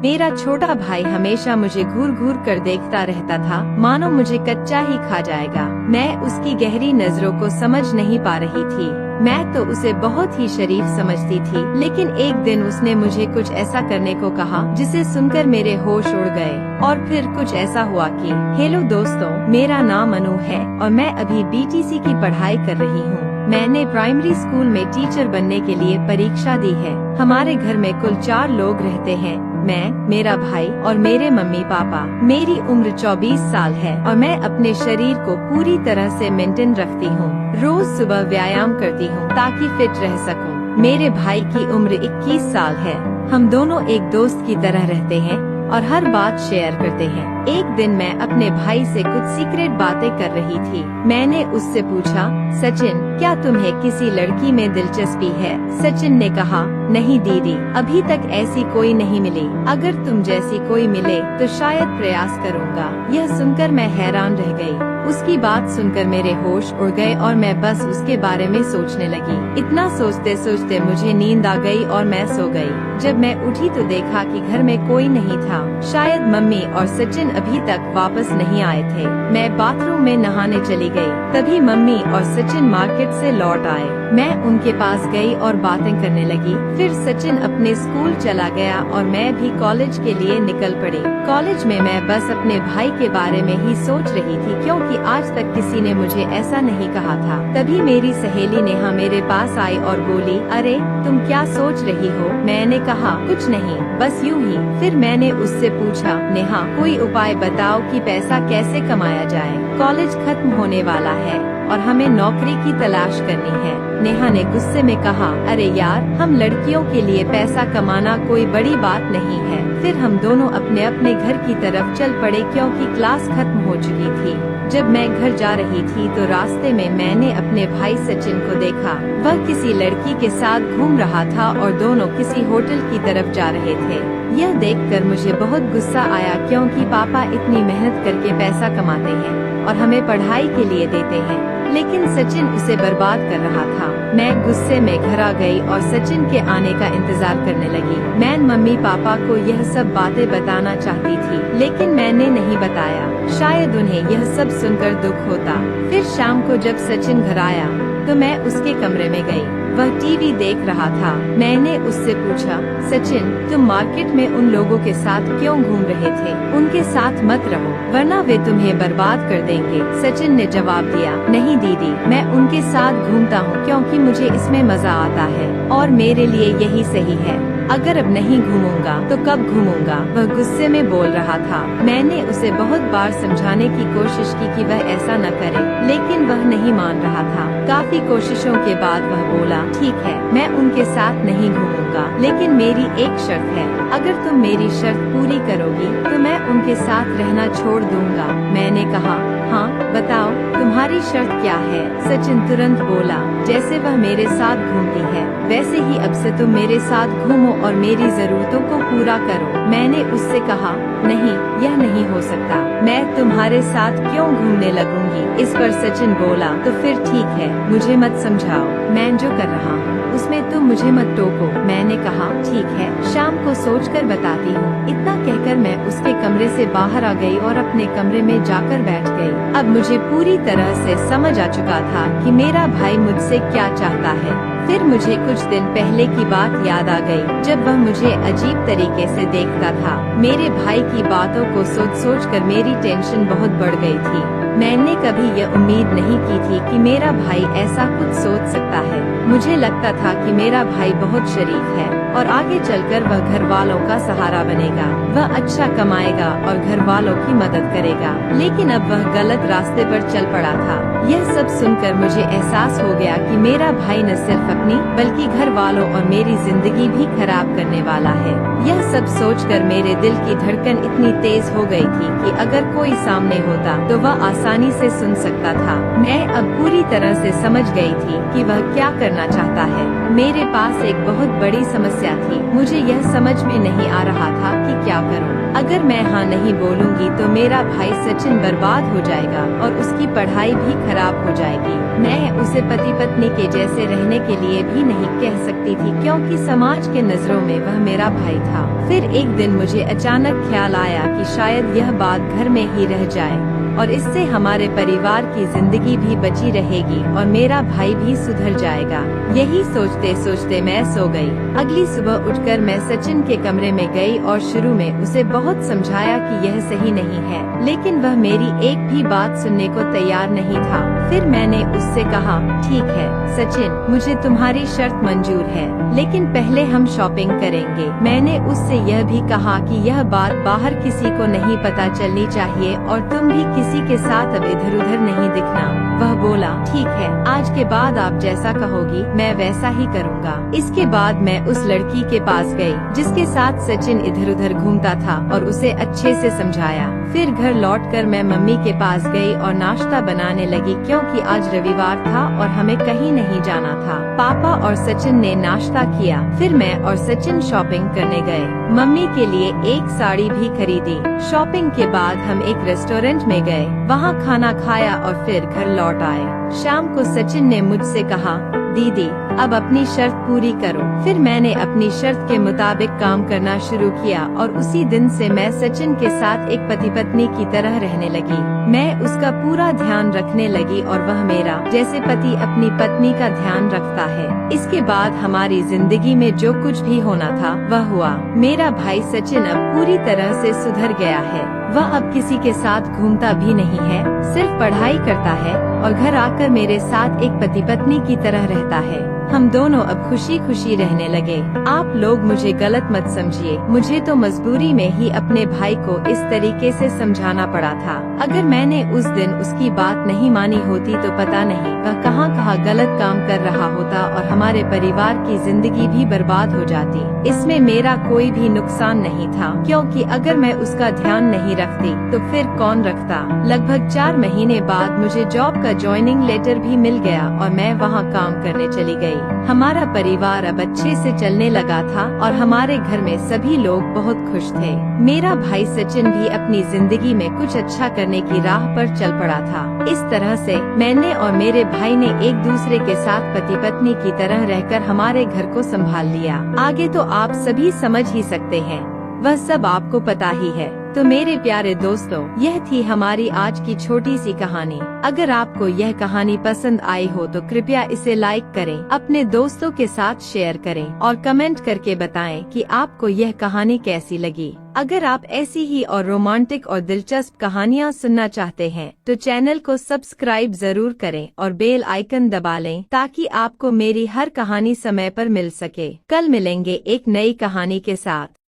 मेरा छोटा भाई हमेशा मुझे घूर घूर कर देखता रहता था, मानो मुझे कच्चा ही खा जाएगा। मैं उसकी गहरी नजरों को समझ नहीं पा रही थी। मैं तो उसे बहुत ही शरीफ समझती थी, लेकिन एक दिन उसने मुझे कुछ ऐसा करने को कहा जिसे सुनकर मेरे होश उड़ गए। और फिर कुछ ऐसा हुआ कि हेलो दोस्तों, मेरा नाम अनु है और मैं अभी बीटीसी की पढ़ाई कर रही हूँ। मैंने प्राइमरी स्कूल में टीचर बनने के लिए परीक्षा दी है। हमारे घर में कुल 4 लोग रहते हैं, मैं, मेरा भाई और मेरे मम्मी पापा। मेरी उम्र 24 साल है और मैं अपने शरीर को पूरी तरह से मेंटेन रखती हूँ। रोज सुबह व्यायाम करती हूँ ताकि फिट रह सकूँ। मेरे भाई की उम्र 21 साल है। हम दोनों एक दोस्त की तरह रहते हैं और हर बात शेयर करते हैं। एक दिन मैं अपने भाई से कुछ सीक्रेट बातें कर रही थी। मैंने उससे पूछा, सचिन, क्या तुम्हें किसी लड़की में दिलचस्पी है? सचिन ने कहा, नहीं दीदी, अभी तक ऐसी कोई नहीं मिली। अगर तुम जैसी कोई मिले तो शायद प्रयास करूँगा। यह सुनकर मैं हैरान रह गई। उसकी बात सुनकर मेरे होश उड़ गए और मैं बस उसके बारे में सोचने लगी। इतना सोचते सोचते मुझे नींद आ गई और मैं सो गई। जब मैं उठी तो देखा कि घर में कोई नहीं था। शायद मम्मी और सचिन अभी तक वापस नहीं आए थे। मैं बाथरूम में नहाने चली गई। तभी मम्मी और सचिन मार्केट से लौट आए। मैं उनके पास गई और बातें करने लगी। फिर सचिन अपने स्कूल चला गया और मैं भी कॉलेज के लिए निकल पड़ी। कॉलेज में मैं बस अपने भाई के बारे में ही सोच रही थी, क्योंकि आज तक किसी ने मुझे ऐसा नहीं कहा था। तभी मेरी सहेली नेहा मेरे पास आई और बोली, अरे तुम क्या सोच रही हो? मैंने कहा, कुछ नहीं, बस यूं ही। फिर मैंने उससे पूछा, नेहा, कोई उपाय बताओ कि पैसा कैसे कमाया जाए। कॉलेज खत्म होने वाला है और हमें नौकरी की तलाश करनी है। नेहा ने गुस्से में कहा, अरे यार, हम लड़कियों के लिए पैसा कमाना कोई बड़ी बात नहीं है। फिर हम दोनों अपने अपने घर की तरफ चल पड़े, क्योंकि क्लास खत्म हो चुकी थी। जब मैं घर जा रही थी तो रास्ते में मैंने अपने भाई सचिन को देखा। वह किसी लड़की के साथ घूम रहा था और दोनों किसी होटल की तरफ जा रहे थे। यह देखकर मुझे बहुत गुस्सा आया, क्योंकि पापा इतनी मेहनत करके पैसा कमाते हैं और हमें पढ़ाई के लिए देते हैं, लेकिन सचिन उसे बर्बाद कर रहा था। मैं गुस्से में घर आ गई और सचिन के आने का इंतजार करने लगी। मैं मम्मी पापा को यह सब बातें बताना चाहती थी, लेकिन मैंने नहीं बताया। शायद उन्हें यह सब सुनकर दुख होता। फिर शाम को जब सचिन घर आया तो मैं उसके कमरे में गई। वह टीवी देख रहा था। मैंने उससे पूछा, सचिन, तुम मार्केट में उन लोगों के साथ क्यों घूम रहे थे? उनके साथ मत रहो, वरना वे तुम्हें बर्बाद कर देंगे। सचिन ने जवाब दिया, नहीं दीदी, मैं उनके साथ घूमता हूँ क्योंकि मुझे इसमें मजा आता है और मेरे लिए यही सही है। अगर अब नहीं घूमूंगा तो कब घूमूंगा? वह गुस्से में बोल रहा था। मैंने उसे बहुत बार समझाने की कोशिश की कि वह ऐसा न करे, लेकिन वह नहीं मान रहा था। काफी कोशिशों के बाद वह बोला, ठीक है, मैं उनके साथ नहीं घूमूंगा, लेकिन मेरी एक शर्त है। अगर तुम मेरी शर्त पूरी करोगी तो मैं उनके साथ रहना छोड़ दूंगा। मैंने कहा, हाँ बताओ, तुम्हारी शर्त क्या है? सचिन तुरंत बोला, जैसे वह मेरे साथ घूमती है वैसे ही अब से तुम मेरे साथ घूमो और मेरी जरूरतों को पूरा करो। मैंने उससे कहा, नहीं, यह नहीं हो सकता, मैं तुम्हारे साथ क्यों घूमने लगूंगी? इस पर सचिन बोला, तो फिर ठीक है, मुझे मत समझाओ, मैं जो कर रहा हूँ उसमें तुम मुझे मत टोको। मैंने कहा, ठीक है, शाम को सोचकर बताती हूँ। इतना कहकर मैं उसके कमरे से बाहर आ गई और अपने कमरे में जाकर बैठ गई। अब मुझे पूरी तरह से समझ आ चुका था कि मेरा भाई मुझसे क्या चाहता है। फिर मुझे कुछ दिन पहले की बात याद आ गई, जब वह मुझे अजीब तरीके से देखता था। मेरे भाई की बातों को सोच सोच कर मेरी टेंशन बहुत बढ़ गई थी। मैंने कभी यह उम्मीद नहीं की थी कि मेरा भाई ऐसा कुछ सोच सकता है। मुझे लगता था कि मेरा भाई बहुत शरीफ है और आगे चलकर वह घर वालों का सहारा बनेगा। वह अच्छा कमाएगा और घर वालों की मदद करेगा, लेकिन अब वह गलत रास्ते पर चल पड़ा था। यह सब सुनकर मुझे एहसास हो गया कि मेरा भाई न सिर्फ अपनी बल्कि घर वालों और मेरी जिंदगी भी खराब करने वाला है। यह सब सोचकर मेरे दिल की धड़कन इतनी तेज हो गई थी कि अगर कोई सामने होता तो वह आसानी से सुन सकता था। मैं अब पूरी तरह से समझ गई थी कि वह क्या करना चाहता है। मेरे पास एक बहुत बड़ी समस्या थी। मुझे यह समझ में नहीं आ रहा था कि क्या करूं। अगर मैं हाँ नहीं बोलूंगी तो मेरा भाई सचिन बर्बाद हो जाएगा और उसकी पढ़ाई भी खराब हो जाएगी। मैं उसे पति पत्नी के जैसे रहने के लिए भी नहीं कह सकती थी, क्योंकि समाज के नजरों में वह मेरा भाई था। था। फिर एक दिन मुझे अचानक ख्याल आया कि शायद यह बात घर में ही रह जाए और इससे हमारे परिवार की जिंदगी भी बची रहेगी और मेरा भाई भी सुधर जाएगा। यही सोचते सोचते मैं सो गई। अगली सुबह उठकर मैं सचिन के कमरे में गई और शुरू में उसे बहुत समझाया कि यह सही नहीं है, लेकिन वह मेरी एक भी बात सुनने को तैयार नहीं था। फिर मैंने उससे कहा, ठीक है सचिन, मुझे तुम्हारी शर्त मंजूर है, लेकिन पहले हम शॉपिंग करेंगे। मैंने उससे यह भी कहा कि यह बात बाहर किसी को नहीं पता चलनी चाहिए और तुम भी किसी के साथ अब इधर उधर नहीं दिखना। वह बोला, ठीक है, आज के बाद आप जैसा कहोगी मैं वैसा ही करूँगा। इसके बाद मैं उस लड़की के पास गई जिसके साथ सचिन इधर उधर घूमता था और उसे अच्छे से समझाया। फिर घर लौटकर मैं मम्मी के पास गई और नाश्ता बनाने लगी क्योंकि आज रविवार था और हमें कहीं नहीं जाना था। पापा और सचिन ने नाश्ता किया। फिर मैं और सचिन शॉपिंग करने गए। मम्मी के लिए एक साड़ी भी खरीदी। शॉपिंग के बाद हम एक रेस्टोरेंट में गए, वहाँ खाना खाया और फिर घर लौट आए। शाम को सचिन ने मुझसे कहा, दीदी अब अपनी शर्त पूरी करो। फिर मैंने अपनी शर्त के मुताबिक काम करना शुरू किया और उसी दिन से मैं सचिन के साथ एक पति पत्नी की तरह रहने लगी। मैं उसका पूरा ध्यान रखने लगी और वह मेरा जैसे पति अपनी पत्नी का ध्यान रखता है। इसके बाद हमारी जिंदगी में जो कुछ भी होना था वह हुआ। मेरा भाई सचिन अब पूरी तरह से सुधर गया है। वह अब किसी के साथ घूमता भी नहीं है, सिर्फ पढ़ाई करता है और घर आकर मेरे साथ एक पति पत्नी की तरह रहता है। हम दोनों अब खुशी खुशी रहने लगे। आप लोग मुझे गलत मत समझिए, मुझे तो मजबूरी में ही अपने भाई को इस तरीके से समझाना पड़ा था। अगर मैंने उस दिन उसकी बात नहीं मानी होती तो पता नहीं वह कहाँ कहाँ गलत काम कर रहा होता और हमारे परिवार की जिंदगी भी बर्बाद हो जाती। इसमें मेरा कोई भी नुकसान नहीं था क्योंकि अगर मैं उसका ध्यान नहीं रखती तो फिर कौन रखता। लगभग 4 महीने बाद मुझे जॉब का ज्वाइनिंग लेटर भी मिल गया और मैं वहाँ काम करने चली गई। हमारा परिवार अब अच्छे से चलने लगा था और हमारे घर में सभी लोग बहुत खुश थे। मेरा भाई सचिन भी अपनी जिंदगी में कुछ अच्छा करने की राह पर चल पड़ा था। इस तरह से मैंने और मेरे भाई ने एक दूसरे के साथ पति पत्नी की तरह रहकर हमारे घर को संभाल लिया। आगे तो आप सभी समझ ही सकते हैं, वह सब आपको पता ही है। तो मेरे प्यारे दोस्तों, यह थी हमारी आज की छोटी सी कहानी। अगर आपको यह कहानी पसंद आई हो तो कृपया इसे लाइक करें, अपने दोस्तों के साथ शेयर करें और कमेंट करके बताएं कि आपको यह कहानी कैसी लगी। अगर आप ऐसी ही और रोमांटिक और दिलचस्प कहानियाँ सुनना चाहते हैं तो चैनल को सब्सक्राइब जरूर करें और बेल आइकन दबा लें ताकि आपको मेरी हर कहानी समय पर मिल सके। कल मिलेंगे एक नई कहानी के साथ।